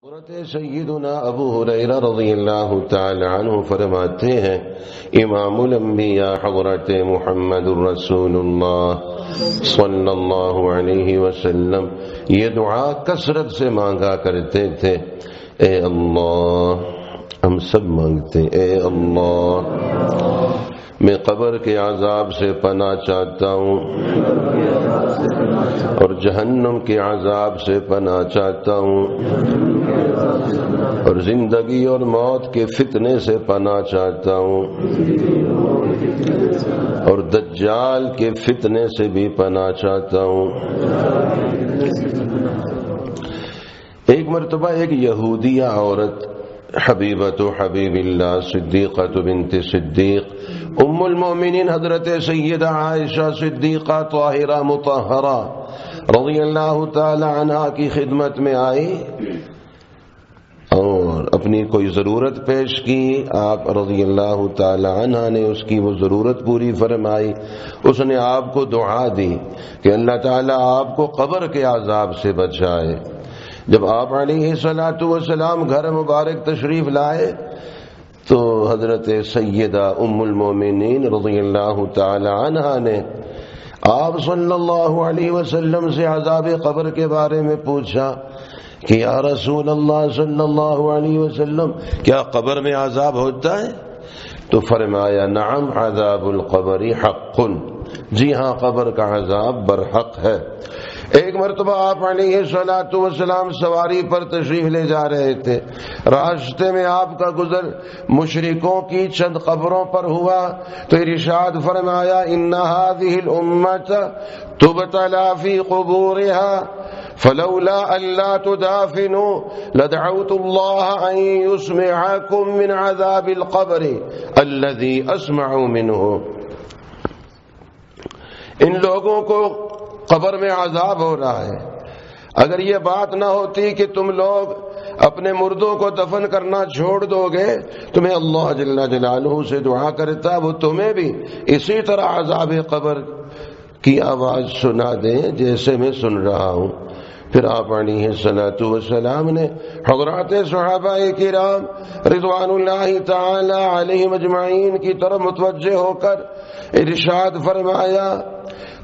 حضرت سیدنا ابو ہریرہ رضی اللہ تعالی عنہ فرماتے ہیں امام الانبیاء حضرت محمد رسول اللہ صلی اللہ علیہ وسلم یہ دعا کثرت سے مانگا کرتے تھے، اے اللہ، ہم سب مانگتے ہیں، اے اللہ میں قبر کے عذاب سے پناہ چاہتا ہوں اور جہنم کے عذاب سے پناہ چاہتا ہوں اور زندگی اور موت کے فتنے سے پناہ چاہتا ہوں اور دجال کے فتنے سے بھی پناہ چاہتا ہوں۔ ایک مرتبہ ایک یہودیہ عورت حبیبۃ حبیب اللہ صدیقۃ بنت صدیق ام المؤمنین حضرت سیدہ عائشہ صدیقہ طاہرہ مطہرہ رضی اللہ تعالی عنہا کی خدمت میں آئی اور اپنی کوئی ضرورت پیش کی۔ آپ رضی اللہ تعالی عنہ نے اس کی وہ ضرورت پوری فرمائی۔ اس نے آپ کو دعا دی کہ اللہ تعالی آپ کو قبر کے عذاب سے بچائے۔ جب آپ علیہ الصلوۃ والسلام گھر مبارک تشریف لائے تو حضرت سیدہ ام المومنین رضی اللہ تعالی عنہا نے آپ صلی اللہ علیہ وسلم سے عذاب قبر کے بارے میں پوچھا کہ یا رسول اللہ صلی اللہ علیہ وسلم کیا قبر میں عذاب ہوتا ہے؟ تو فرمایا نعم عذاب القبر حق، جی ہاں قبر کا عذاب برحق ہے۔ ایک مرتبہ آپ علیہ الصلوۃ والسلام سواری پر تشریف لے جا رہے تھے، راستے میں آپ کا گزر مشرکوں کی چند قبروں پر ہوا تو ارشاد فرمایا ان هذه الامه تبتلى في قبورها فلولا الا تدافنوا لدعوت الله ان يسمعكم من عذاب القبر الذي اسمع منه۔ ان لوگوں کو قبر میں عذاب ہو رہا ہے، اگر یہ بات نہ ہوتی کہ تم لوگ اپنے مردوں کو دفن کرنا چھوڑ دو گے تو میں اللہ جل جلالہ سے دعا کرتا وہ تمہیں بھی اسی طرح عذاب قبر کی آواز سنا دیں جیسے میں سن رہا ہوں۔ پھر آپ علیہ الصلوۃ والسلام نے حضرات صحابہ کرام رضوان اللہ تعالی علیہم اجمعین کی طرف متوجہ ہو کر ارشاد فرمایا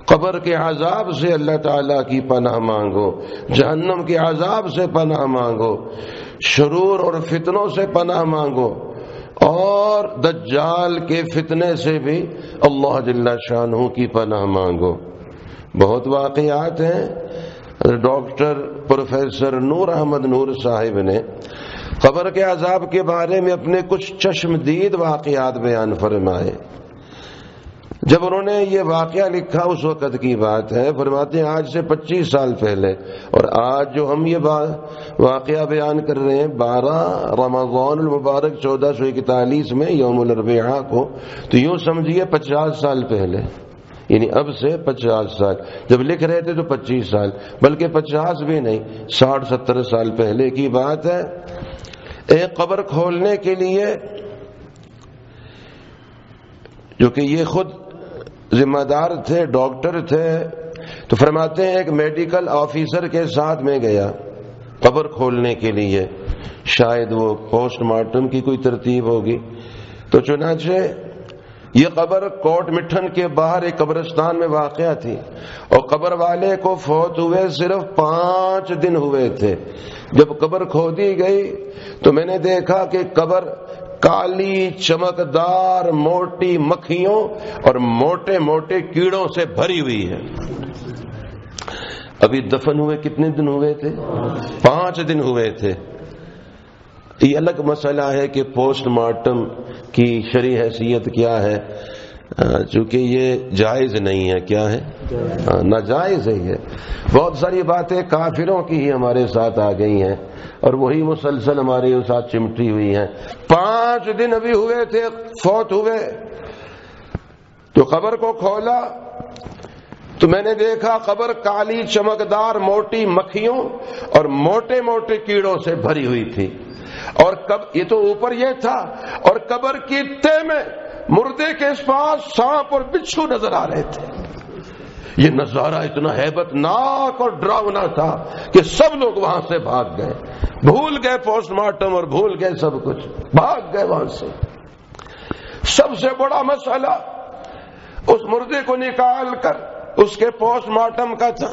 قبر کے عذاب سے اللہ تعالیٰ کی پناہ مانگو، جہنم کے عذاب سے پناہ مانگو، شرور اور فتنوں سے پناہ مانگو اور دجال کے فتنے سے بھی اللہ جل شانہ کی پناہ مانگو۔ بہت واقعات ہیں۔ ڈاکٹر پروفیسر نور احمد نور صاحب نے قبر کے عذاب کے بارے میں اپنے کچھ چشمدید واقعات بیان فرمائے۔ جب انہوں نے یہ واقعہ لکھا اس وقت کی بات ہے، فرماتے ہیں آج سے 25 سال پہلے اور آج جو ہم یہ واقعہ بیان کر رہے ہیں 12 رمضان المبارک 1441 میں یوم الاربعاء کو، تو یوں سمجھیے 50 سال پہلے، یعنی اب سے 50 سال، جب لکھ رہے تھے تو 25 سال، بلکہ 50 بھی نہیں، 60-70 سال پہلے کی بات ہے۔ ایک قبر کھولنے کے لیے جو کہ یہ خود ذمہ دار تھے، ڈاکٹر تھے، تو فرماتے ہیں ایک میڈیکل آفیسر کے ساتھ میں گیا قبر کھولنے کے لیے، شاید وہ پوسٹ مارٹم کی کوئی ترتیب ہوگی۔ تو چنانچہ یہ قبر کوٹ مٹھن کے باہر ایک قبرستان میں واقع تھی اور قبر والے کو فوت ہوئے صرف 5 دن ہوئے تھے۔ جب قبر کھودی گئی تو میں نے دیکھا کہ قبر کالی چمکدار موٹی مکھیوں اور موٹے موٹے کیڑوں سے بھری ہوئی ہے۔ ابھی دفن ہوئے کتنے دن ہوئے تھے؟ 5 دن ہوئے تھے۔ یہ الگ مسئلہ ہے کہ پوسٹ مارٹم کی شرعی حیثیت کیا ہے، چونکہ یہ جائز نہیں ہے، کیا ہے؟ ناجائز ہی ہے۔ بہت ساری باتیں کافروں کی ہی ہمارے ساتھ آ گئی ہیں اور وہی مسلسل ہمارے ساتھ چمٹی ہوئی ہیں۔ 5 دن ابھی ہوئے تھے فوت ہوئے، تو قبر کو کھولا تو میں نے دیکھا قبر کالی چمکدار موٹی مکھیوں اور موٹے موٹے کیڑوں سے بھری ہوئی تھی، اور یہ تو اوپر یہ تھا، اور قبر کی تہ میں مردے کے پاس سانپ اور بچھو نظر آ رہے تھے۔ یہ نظارہ اتنا ہیبت ناک اور ڈراؤنا تھا کہ سب لوگ وہاں سے بھاگ گئے، بھول گئے پوسٹ مارٹم اور بھول گئے سب کچھ، بھاگ گئے وہاں سے۔ سب سے بڑا مسئلہ اس مردے کو نکال کر اس کے پوسٹ مارٹم کا تھا۔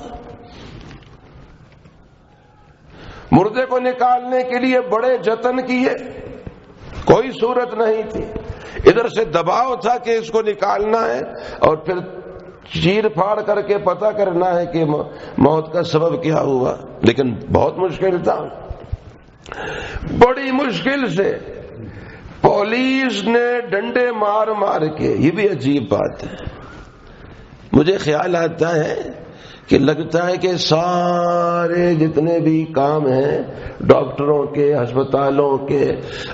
مردے کو نکالنے کے لیے بڑے جتن کیے، کوئی صورت نہیں تھی۔ ادھر سے دباؤ تھا کہ اس کو نکالنا ہے اور پھر چیر پھاڑ کر کے پتہ کرنا ہے کہ موت کا سبب کیا ہوا، لیکن بہت مشکل تھا۔ بڑی مشکل سے پولیس نے ڈنڈے مار مار کے، یہ بھی عجیب بات ہے، مجھے خیال آتا ہے کہ لگتا ہے کہ سارے جتنے بھی کام ہیں ڈاکٹروں کے، ہسپتالوں کے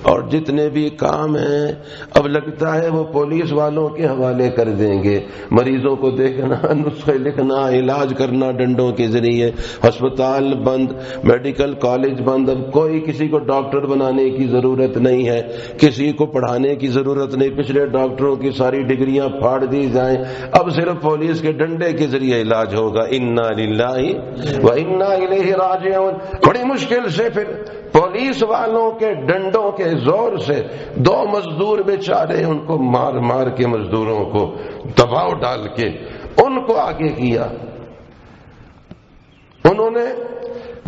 اور جتنے بھی کام ہیں اب لگتا ہے وہ پولیس والوں کے حوالے کر دیں گے۔ مریضوں کو دیکھنا، نسخے لکھنا، علاج کرنا ڈنڈوں کے ذریعے، ہسپتال بند، میڈیکل کالج بند، اب کوئی کسی کو ڈاکٹر بنانے کی ضرورت نہیں ہے، کسی کو پڑھانے کی ضرورت نہیں، پچھلے ڈاکٹروں کی ساری ڈگریاں پھاڑ دی جائیں، اب صرف پولیس کے ڈنڈے کے ذریعے علاج ہوگا۔ انا للہ و انا الیہ راجعون۔ بڑی مشکل سے پھر پولیس والوں کے ڈنڈوں کے زور سے 2 مزدور بیچارے، ان کو مار مار کے مزدوروں کو دباؤ ڈال کے ان کو آگے کیا۔ انہوں نے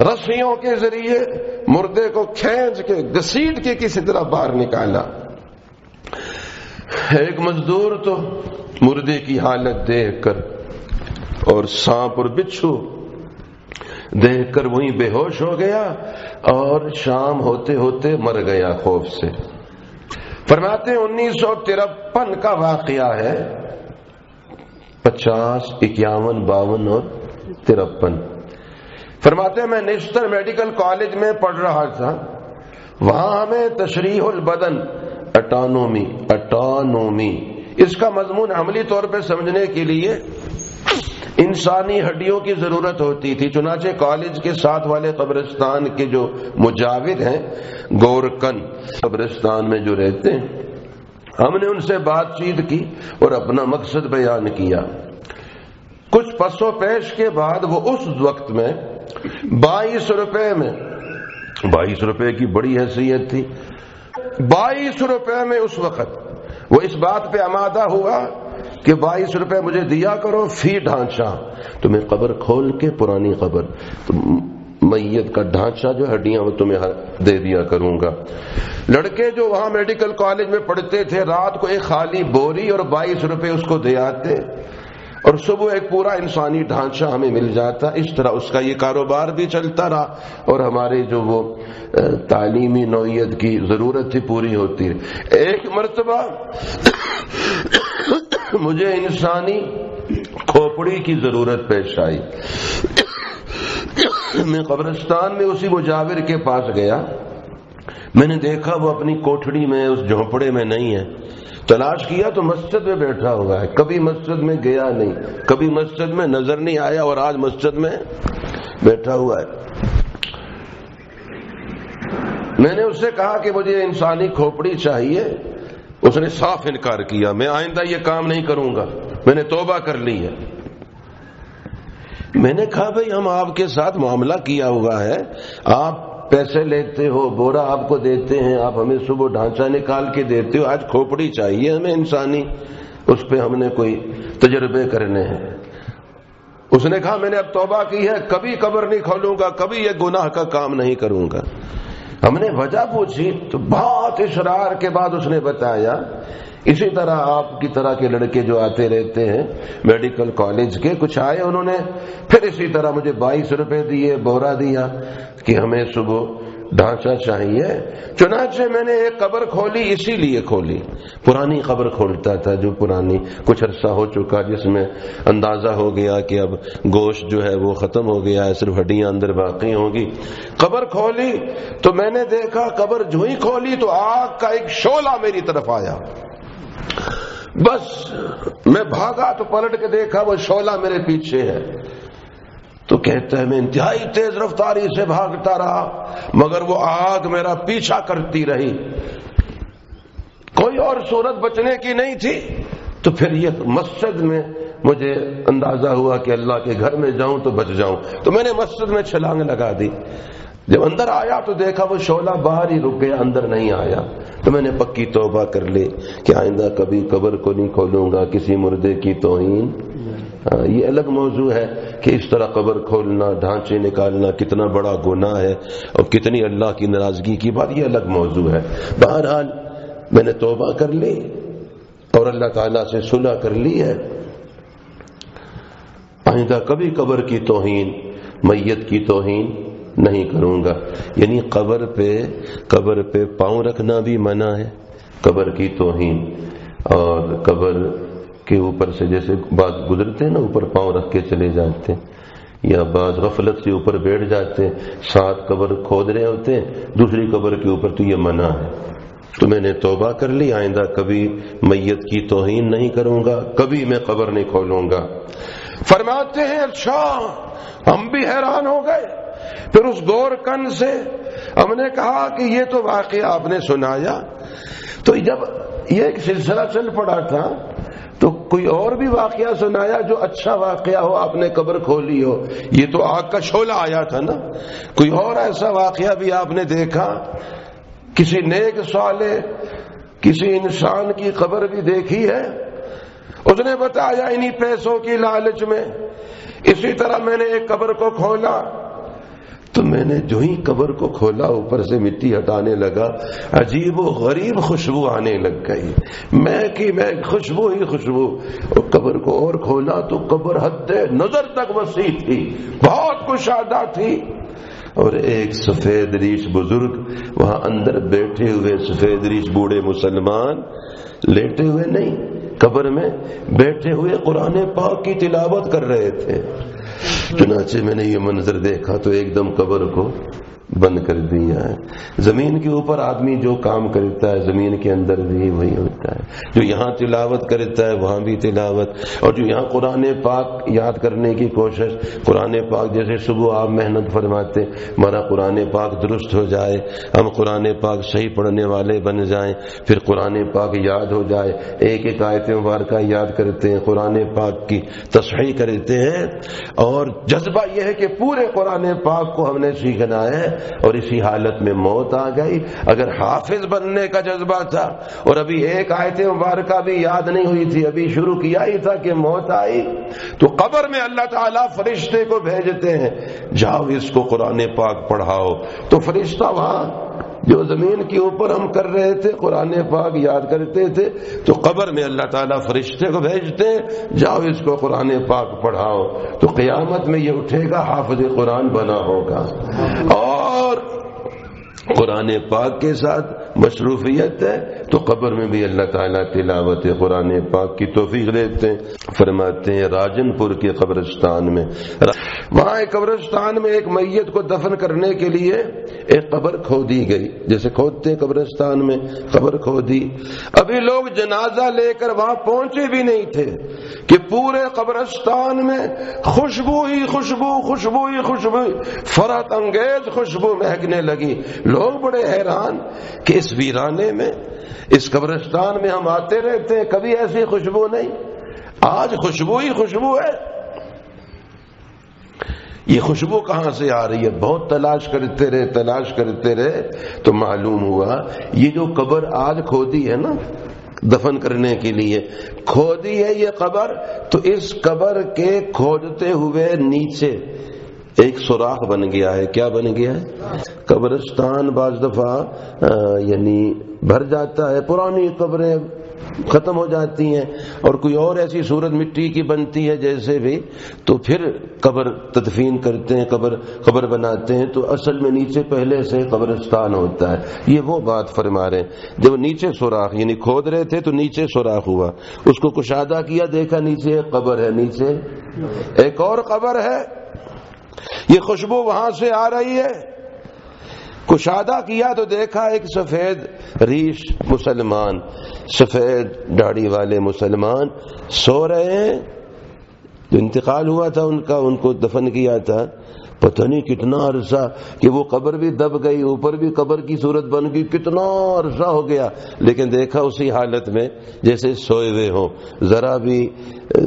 رسیوں کے ذریعے مردے کو کھینچ کے گھسیٹ کے کسی طرح باہر نکالا۔ ایک مزدور تو مردے کی حالت دیکھ کر اور سانپ اور بچھو دیکھ کر وہیں بے ہوش ہو گیا اور شام ہوتے ہوتے مر گیا خوف سے۔ فرماتے 1953 کا واقعہ ہے، 50، 51، 52 اور 53۔ فرماتے میں نشتر میڈیکل کالج میں پڑھ رہا تھا، وہاں ہمیں تشریح البدن، اٹانومی، اس کا مضمون عملی طور پہ سمجھنے کے لیے انسانی ہڈیوں کی ضرورت ہوتی تھی۔ چنانچہ کالج کے ساتھ والے قبرستان کے جو مجاور ہیں، گورکن قبرستان میں جو رہتے ہیں، ہم نے ان سے بات چیت کی اور اپنا مقصد بیان کیا۔ کچھ پس و پیش کے بعد وہ اس وقت میں 22 روپے میں، 22 روپے کی بڑی حیثیت تھی، 22 روپے میں اس وقت وہ اس بات پہ آمادہ ہوا کہ 22 روپے مجھے دیا کرو فی ڈھانچہ، تمہیں قبر کھول کے پرانی قبر میت کا ڈھانچہ جو ہڈیاں وہ تمہیں دے دیا کروں گا۔ لڑکے جو وہاں میڈیکل کالج میں پڑھتے تھے رات کو ایک خالی بوری اور 22 روپے اس کو دے آتے اور صبح ایک پورا انسانی ڈھانچہ ہمیں مل جاتا۔ اس طرح اس کا یہ کاروبار بھی چلتا رہا اور ہمارے جو وہ تعلیمی نوعیت کی ضرورت تھی پوری ہوتی رہی۔ ایک مرتبہ مجھے انسانی کھوپڑی کی ضرورت پیش آئی، میں قبرستان میں اسی مجاور کے پاس گیا، میں نے دیکھا وہ اپنی کوٹھڑی میں اس جھونپڑے میں نہیں ہے، تلاش کیا تو مسجد میں بیٹھا ہوا ہے، کبھی مسجد میں گیا نہیں، کبھی مسجد میں نظر نہیں آیا اور آج مسجد میں بیٹھا ہوا ہے۔ میں نے اس سے کہا کہ مجھے انسانی کھوپڑی چاہیے، اس نے صاف انکار کیا، میں آئندہ یہ کام نہیں کروں گا، میں نے توبہ کر لی ہے۔ میں نے کہا بھئی ہم آپ کے ساتھ معاملہ کیا ہوا ہے، آپ پیسے لیتے ہو، بورا آپ کو دیتے ہیں، آپ ہمیں صبح ڈھانچہ نکال کے دیتے ہو، آج کھوپڑی چاہیے ہمیں انسانی، اس پہ ہم نے کوئی تجربے کرنے ہیں۔ اس نے کہا میں نے اب توبہ کی ہے، کبھی قبر نہیں کھولوں گا، کبھی یہ گناہ کا کام نہیں کروں گا۔ ہم نے وجہ پوچھی تو بہت اصرار کے بعد اس نے بتایا اسی طرح آپ کی طرح کے لڑکے جو آتے رہتے ہیں میڈیکل کالج کے، کچھ آئے، انہوں نے پھر اسی طرح مجھے 22 روپے دیے، بورا دیا کہ ہمیں صبح ڈھانچہ چاہیے۔ چنانچہ میں نے ایک قبر کھولی، اسی لیے کھولی، پرانی قبر کھولتا تھا جو پرانی کچھ عرصہ ہو چکا، جس میں اندازہ ہو گیا کہ اب گوشت جو ہے وہ ختم ہو گیا ہے، صرف ہڈیاں اندر باقی ہوں گی۔ قبر کھولی تو میں نے دیکھا، قبر جو ہی کھولی تو آگ کا ایک شعلہ میری طرف آیا، بس میں بھاگا تو پلٹ کے دیکھا وہ شعلہ میرے پیچھے ہے۔ تو کہتا ہے میں انتہائی تیز رفتاری سے بھاگتا رہا مگر وہ آگ میرا پیچھا کرتی رہی، کوئی اور صورت بچنے کی نہیں تھی۔ تو پھر یہ مسجد میں مجھے اندازہ ہوا کہ اللہ کے گھر میں جاؤں تو بچ جاؤں، تو میں نے مسجد میں چھلانگ لگا دی۔ جب اندر آیا تو دیکھا وہ شعلہ باہر ہی رک گیا، اندر نہیں آیا۔ تو میں نے پکی توبہ کر لی کہ آئندہ کبھی قبر کو نہیں کھولوں گا، کسی مردے کی توہین۔ یہ الگ موضوع ہے کہ اس طرح قبر کھولنا، ڈھانچے نکالنا کتنا بڑا گناہ ہے اور کتنی اللہ کی ناراضگی کی بات، یہ الگ موضوع ہے۔ بہرحال میں نے توبہ کر لی اور اللہ تعالیٰ سے صلح کر لی ہے، آئندہ کبھی قبر کی توہین، میت کی توہین نہیں کروں گا۔ یعنی قبر پہ پاؤں رکھنا بھی منع ہے، قبر کی توہین، اور قبر کے اوپر سے جیسے بعض گزرتے ہیں نا اوپر پاؤں رکھ کے چلے جاتے ہیں، یا بعض غفلت سے اوپر بیٹھ جاتے ہیں، ساتھ قبر کھود رہے ہوتے ہیں دوسری قبر کے اوپر، تو یہ منع ہے۔ تو میں نے توبہ کر لی، آئندہ کبھی میت کی توہین نہیں کروں گا، کبھی میں قبر نہیں کھولوں گا۔ فرماتے ہیں اچھا، ہم بھی حیران ہو گئے۔ پھر اس گور کن سے ہم نے کہا کہ یہ تو واقعہ آپ نے سنایا، تو جب یہ ایک سلسلہ چل پڑا تھا تو کوئی اور بھی واقعہ سنایا جو اچھا واقعہ ہو، آپ نے قبر کھولی ہو۔ یہ تو آگ کا شعلہ آیا تھا نا، کوئی اور ایسا واقعہ بھی آپ نے دیکھا؟ کسی نیک صالح کسی انسان کی قبر بھی دیکھی ہے؟ اس نے بتایا انہی پیسوں کی لالچ میں اسی طرح میں نے ایک قبر کو کھولا، تو میں نے جو ہی قبر کو کھولا اوپر سے مٹی ہٹانے لگا، عجیب و غریب خوشبو آنے لگ گئی، میں خوشبو ہی خوشبو۔ اور قبر کو اور کھولا تو قبر حد نظر تک وسیع تھی، بہت کشادہ تھی، اور ایک سفید ریش بزرگ وہاں اندر بیٹھے ہوئے، سفید ریش بوڑھے مسلمان، لیٹے ہوئے نہیں، قبر میں بیٹھے ہوئے قرآن پاک کی تلاوت کر رہے تھے۔ چنانچہ میں نے یہ منظر دیکھا تو ایک دم قبر کو بند کر دیا ہے۔ زمین کے اوپر آدمی جو کام کرتا ہے زمین کے اندر بھی وہی ہوتا ہے، جو یہاں تلاوت کرتا ہے وہاں بھی تلاوت، اور جو یہاں قرآن پاک یاد کرنے کی کوشش، قرآن پاک جیسے صبح آپ محنت فرماتے ہمارا قرآن پاک درست ہو جائے، ہم قرآن پاک صحیح پڑھنے والے بن جائیں، پھر قرآن پاک یاد ہو جائے، ایک ایک آیت مبارکہ یاد کرتے ہیں، قرآن پاک کی تصحیح کرتے ہیں، اور جذبہ یہ ہے کہ پورے قرآن پاک کو ہم نے سیکھنا ہے، اور اسی حالت میں موت آ گئی۔ اگر حافظ بننے کا جذبہ تھا اور ابھی ایک آیت مبارکہ بھی یاد نہیں ہوئی تھی، ابھی شروع کیا ہی تھا کہ موت آئی، تو قبر میں اللہ تعالیٰ فرشتے کو بھیجتے ہیں، جاؤ اس کو قرآن پاک پڑھاؤ۔ تو فرشتہ وہاں جو زمین کے اوپر ہم کر رہے تھے قرآن پاک یاد کرتے تھے، تو قبر میں اللہ تعالیٰ فرشتے کو بھیجتے ہیں، جاؤ اس کو قرآن پاک پڑھاؤ۔ تو قیامت میں یہ اٹھے گا حافظ قرآن بنا ہوگا، اور قرآن پاک کے ساتھ مصروفیت ہے تو قبر میں بھی اللہ تعالیٰ تلاوت قرآن پاک کی توفیق دیتے ہیں۔ فرماتے ہیں راجن پور کے قبرستان میں، وہاں ایک قبرستان میں ایک میت کو دفن کرنے کے لیے ایک قبر کھودی گئی، جیسے کھودتے ہیں قبرستان میں، قبر کھودی۔ ابھی لوگ جنازہ لے کر وہاں پہنچے بھی نہیں تھے کہ پورے قبرستان میں خوشبو ہی خوشبو، خوشبو ہی خوشبو، فرحت انگیز خوشبو مہکنے لگی۔ لوگ بڑے حیران کہ اس ویرانے میں، اس قبرستان میں ہم آتے رہتے ہیں، کبھی ایسی خوشبو نہیں، آج خوشبو ہی خوشبو ہے۔ یہ خوشبو کہاں سے آ رہی ہے؟ بہت تلاش کرتے رہے تو معلوم ہوا یہ جو قبر آج کھودی ہے نا دفن کرنے کے لیے، کھودی ہے یہ قبر، تو اس قبر کے کھودتے ہوئے نیچے ایک سوراخ بن گیا ہے۔ کیا بن گیا ہے؟ قبرستان بعض دفعہ یعنی بھر جاتا ہے، پرانی قبریں ختم ہو جاتی ہیں اور کوئی اور ایسی صورت مٹی کی بنتی ہے جیسے بھی، تو پھر قبر تدفین کرتے ہیں، قبر بناتے ہیں، تو اصل میں نیچے پہلے سے قبرستان ہوتا ہے۔ یہ وہ بات فرما رہے ہیں، جب نیچے سوراخ یعنی کھود رہے تھے تو نیچے سوراخ ہوا، اس کو کشادہ کیا، دیکھا نیچے ایک قبر ہے، نیچے ایک اور قبر ہے، یہ خوشبو وہاں سے آ رہی ہے۔ کشادہ کیا تو دیکھا ایک سفید ریش مسلمان، سفید داڑھی والے مسلمان سو رہے ہیں، جو انتقال ہوا تھا ان کا، ان کو دفن کیا تھا، پتہ نہیں کتنا عرصہ کہ وہ قبر بھی دب گئی، اوپر بھی قبر کی صورت بن گئی، کتنا عرصہ ہو گیا، لیکن دیکھا اسی حالت میں جیسے سوئے ہوئے ہوں، ذرا بھی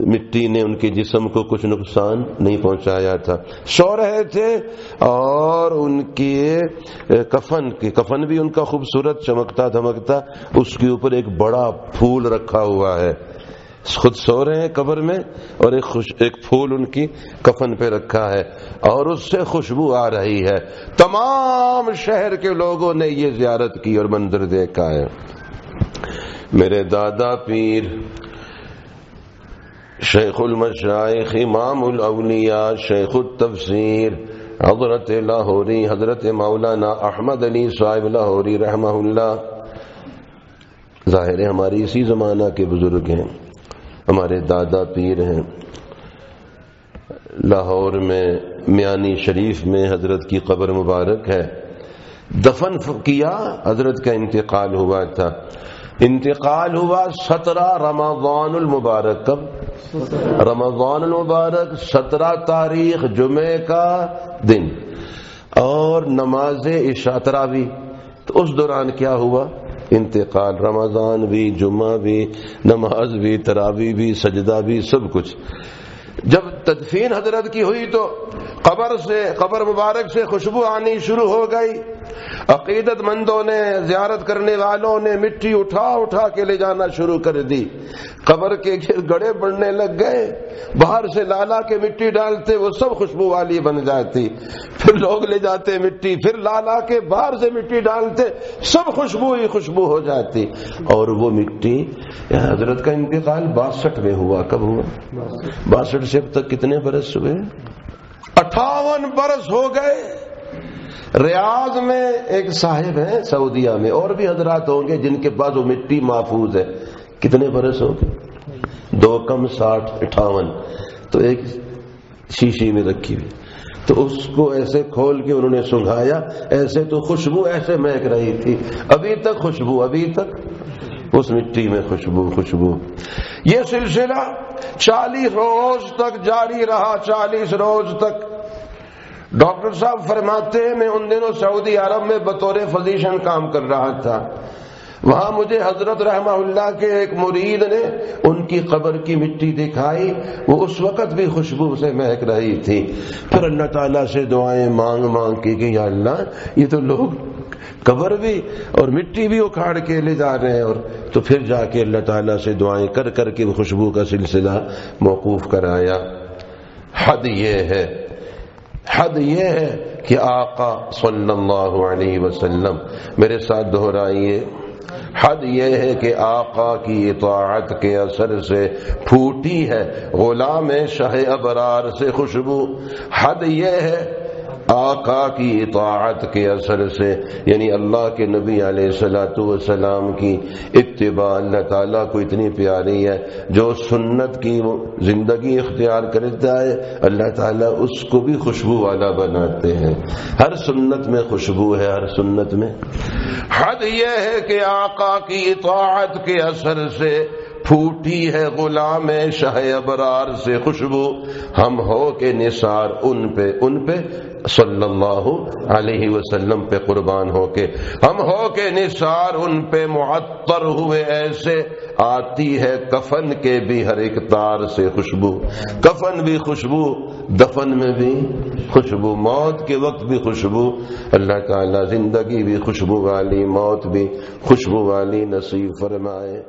مٹی نے ان کے جسم کو کچھ نقصان نہیں پہنچایا تھا، سو رہے تھے۔ اور ان کے کفن بھی ان کا خوبصورت چمکتا دھمکتا، اس کے اوپر ایک بڑا پھول رکھا ہوا ہے، خود سو رہے ہیں قبر میں اور ایک پھول ان کی کفن پہ رکھا ہے اور اس سے خوشبو آ رہی ہے۔ تمام شہر کے لوگوں نے یہ زیارت کی اور منظر دیکھا ہے۔ میرے دادا پیر شیخ المشائخ امام الاولیاء شیخ التفسیر حضرت لاہوری حضرت مولانا احمد علی صاحب لاہوری رحمہ اللہ، ظاہر ہے ہماری اسی زمانہ کے بزرگ ہیں، ہمارے دادا پیر ہیں۔ لاہور میں میانی شریف میں حضرت کی قبر مبارک ہے، دفن کیا، حضرت کا انتقال ہوا تھا، انتقال ہوا 17 رمضان المبارک۔ کب؟ رمضان المبارک 17 تاریخ جمعے کا دن، اور نماز عشاء تراویح، تو اس دوران کیا ہوا؟ انتقال، رمضان بھی، جمعہ بھی، نماز بھی، تراویح بھی، سجدہ بھی، سب کچھ۔ جب تدفین حضرت کی ہوئی تو قبر مبارک سے خوشبو آنی شروع ہو گئی، عقیدت مندوں نے، زیارت کرنے والوں نے مٹی اٹھا اٹھا کے لے جانا شروع کر دی، قبر کے گڑھے بڑھنے لگ گئے، باہر سے لالا کے مٹی ڈالتے وہ سب خوشبو والی بن جاتی، پھر لوگ لے جاتے مٹی، پھر لالا کے باہر سے مٹی ڈالتے، سب خوشبو ہی خوشبو ہو جاتی۔ اور وہ مٹی، حضرت کا انتقال 62 میں ہوا۔ کب ہوا؟ 62 سے اب تک کتنے برس ہوئے؟ 58 برس ہو گئے۔ ریاض میں ایک صاحب ہیں سعودیہ میں، اور بھی حضرات ہوں گے جن کے پاس وہ مٹی محفوظ ہے، کتنے برس ہو گئے؟ 2 کم 60 58، تو ایک شیشی میں رکھی ہوئی، تو اس کو ایسے کھول کے انہوں نے سنگھایا، ایسے تو خوشبو ایسے مہک رہی تھی، ابھی تک خوشبو، ابھی تک اس مٹی میں خوشبو۔ یہ سلسلہ 40 روز تک جاری رہا، 40 روز تک۔ ڈاکٹر صاحب فرماتے ہیں میں ان دنوں سعودی عرب میں بطور فزیشن کام کر رہا تھا، وہاں مجھے حضرت رحمہ اللہ کے ایک مرید نے ان کی قبر کی مٹی دکھائی، وہ اس وقت بھی خوشبو سے مہک رہی تھی۔ پھر اللہ تعالیٰ سے دعائیں مانگ کے کہ یا اللہ یہ تو لوگ قبر بھی اور مٹی بھی اکھاڑ کے لے جا رہے ہیں، اور تو پھر جا کے اللہ تعالیٰ سے دعائیں کر کے وہ خوشبو کا سلسلہ موقوف کرایا۔ حد یہ ہے کہ آقا صلی اللہ علیہ وسلم، میرے ساتھ دہرائیے، حد یہ ہے کہ آقا کی اطاعت کے اثر سے پھوٹی ہے غلام شاہ ابرار سے خوشبو۔ حد یہ ہے آقا کی اطاعت کے اثر سے، یعنی اللہ کے نبی علیہ الصلوۃ والسلام کی اتباع اللہ تعالیٰ کو اتنی پیاری ہے، جو سنت کی زندگی اختیار کرتا ہے اللہ تعالیٰ اس کو بھی خوشبو والا بناتے ہیں۔ ہر سنت میں خوشبو ہے، ہر سنت میں۔ حد یہ ہے کہ آقا کی اطاعت کے اثر سے پھوٹی ہے غلام شاہ ابرار سے خوشبو، ہم ہو کے نثار ان پہ صلی اللہ علیہ وسلم پہ قربان ہو کے، ہم ہو کے نثار ان پہ معطر ہوئے ایسے، آتی ہے کفن کے بھی ہر ایک تار سے خوشبو، کفن بھی خوشبو، دفن میں بھی خوشبو، موت کے وقت بھی خوشبو۔ اللہ تعالی زندگی بھی خوشبو والی، موت بھی خوشبو والی نصیب فرمائے۔